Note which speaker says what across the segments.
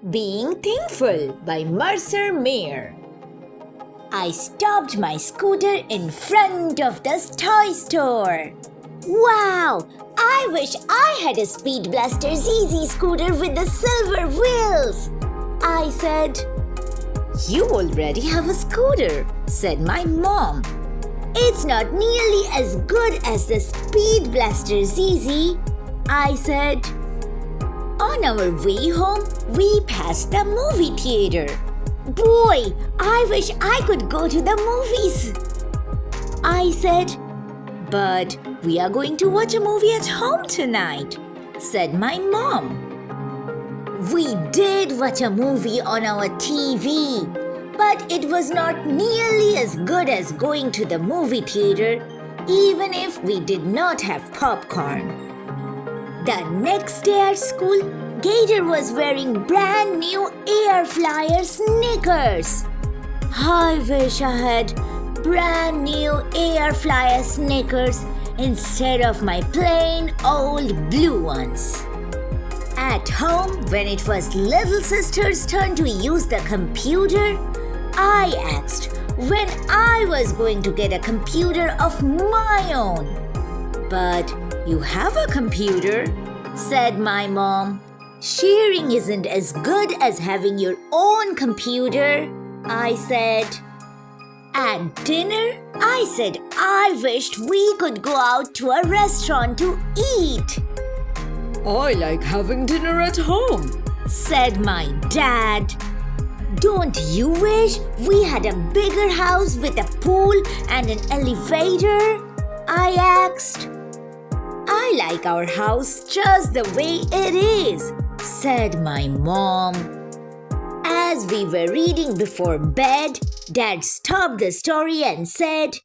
Speaker 1: Being Thankful by Mercer. I stopped my scooter in front of the toy store. Wow! I wish I had a Speed Blaster ZZ scooter with the silver wheels. I said. You already have a scooter, said my mom. It's not nearly as good as the Speed Blaster ZZ, I said. On our way home, we passed the movie theater. Boy, I wish I could go to the movies, I said. But we are going to watch a movie at home tonight, said my mom. We did watch a movie on our TV, but it was not nearly as good as going to the movie theater, even if we did not have popcorn. The next day at school, Gator was wearing brand new Air Flyer sneakers. I wish I had brand new Air Flyer sneakers instead of my plain old blue ones. At home, when it was little sister's turn to use the computer, I asked when I was going to get a computer of my own. But you have a computer, said my mom. Sharing isn't as good as having your own computer, I said. At dinner, I said I wished we could go out to a restaurant to eat.
Speaker 2: I like having dinner at home,
Speaker 1: said my dad. Don't you wish we had a bigger house with a pool and an elevator? I asked. I like our house just the way it is, said my mom. As we were reading before bed, Dad stopped the story and said,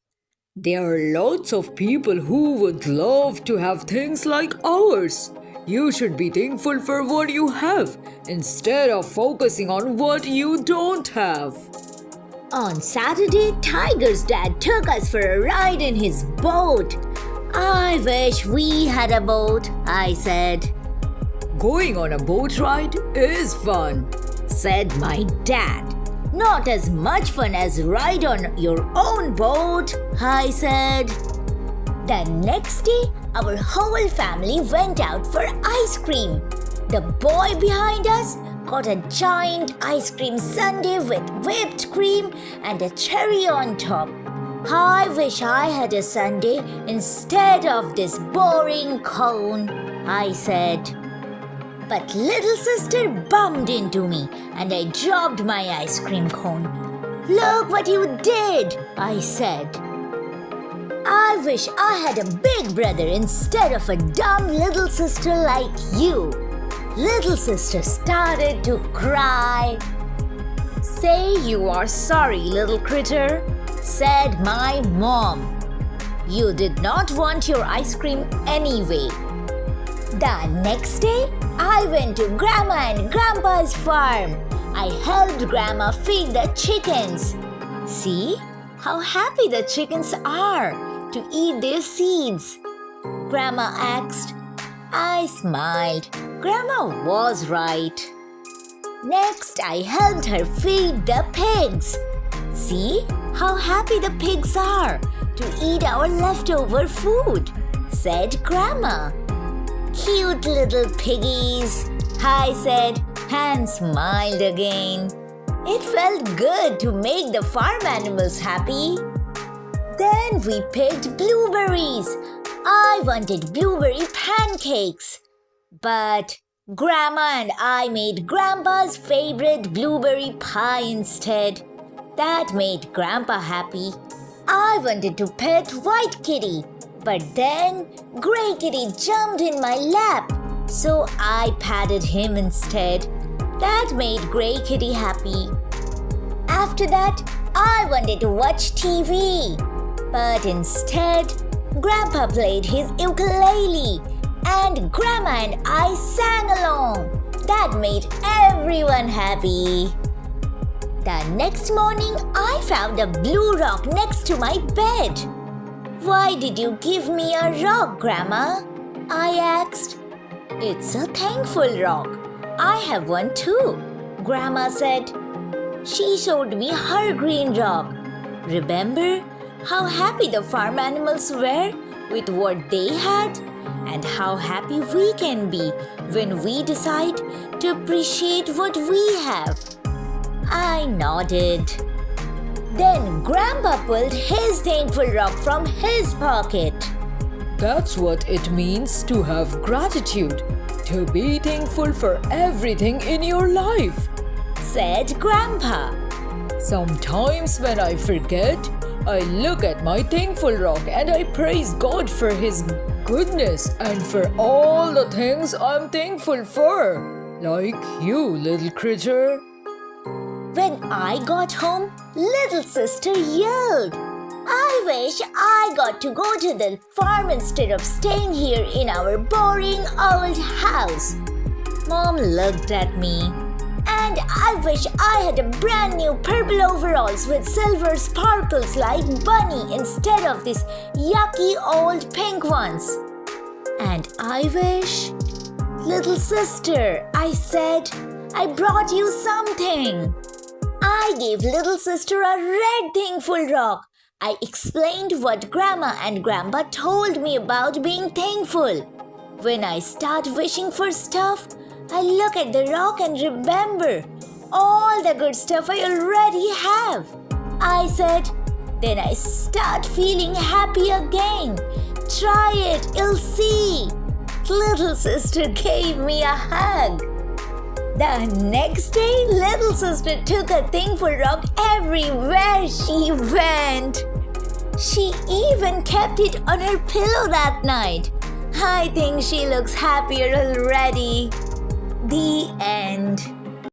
Speaker 2: There are lots of people who would love to have things like ours. You should be thankful for what you have instead of focusing on what you don't have.
Speaker 1: On Saturday, Tiger's dad took us for a ride in his boat. I wish we had a boat, I said.
Speaker 2: Going on a boat ride is fun,
Speaker 1: said my dad. Not as much fun as ride on your own boat, I said. The next day, our whole family went out for ice cream. The boy behind us got a giant ice cream sundae with whipped cream and a cherry on top. I wish I had a sundae instead of this boring cone, I said. But little sister bumped into me and I dropped my ice cream cone. Look what you did, I said. I wish I had a big brother instead of a dumb little sister like you. Little sister started to cry. Say you are sorry, little critter, said my mom. You did not want your ice cream anyway. The next day, I went to Grandma and Grandpa's farm. I helped Grandma feed the chickens. See how happy the chickens are to eat their seeds, Grandma asked. I smiled. Grandma was right. Next, I helped her feed the pigs. See how happy the pigs are to eat our leftover food, said Grandma. Cute little piggies, I said and smiled again. It felt good to make the farm animals happy. Then we picked blueberries. I wanted blueberry pancakes. But Grandma and I made Grandpa's favorite blueberry pie instead. That made Grandpa happy. I wanted to pet White Kitty, but then Grey Kitty jumped in my lap, so I patted him instead. That made Grey Kitty happy. After that, I wanted to watch TV. But instead, Grandpa played his ukulele and Grandma and I sang along. That made everyone happy. The next morning, I found a blue rock next to my bed. Why did you give me a rock, Grandma? I asked. It's a thankful rock. I have one too, Grandma said. She showed me her green rock. Remember how happy the farm animals were with what they had? And how happy we can be when we decide to appreciate what we have. I nodded. Then Grandpa pulled his thankful rock from his pocket.
Speaker 2: That's what it means to have gratitude, to be thankful for everything in your life,
Speaker 1: said Grandpa.
Speaker 2: Sometimes when I forget, I look at my thankful rock and I praise God for His goodness and for all the things I'm thankful for. Like you, little critter.
Speaker 1: When I got home, little sister yelled, I wish I got to go to the farm instead of staying here in our boring old house. Mom looked at me. And I wish I had a brand new purple overalls with silver sparkles like Bunny instead of these yucky old pink ones. And I wish, little sister, I said, I brought you something. I gave little sister a red thankful rock. I explained what Grandma and Grandpa told me about being thankful. When I start wishing for stuff, I look at the rock and remember all the good stuff I already have. I said, then I start feeling happy again. Try it, you'll see. Little sister gave me a hug. The next day, little sister took a thankful rock everywhere she went. She even kept it on her pillow that night. I think she looks happier already. The end.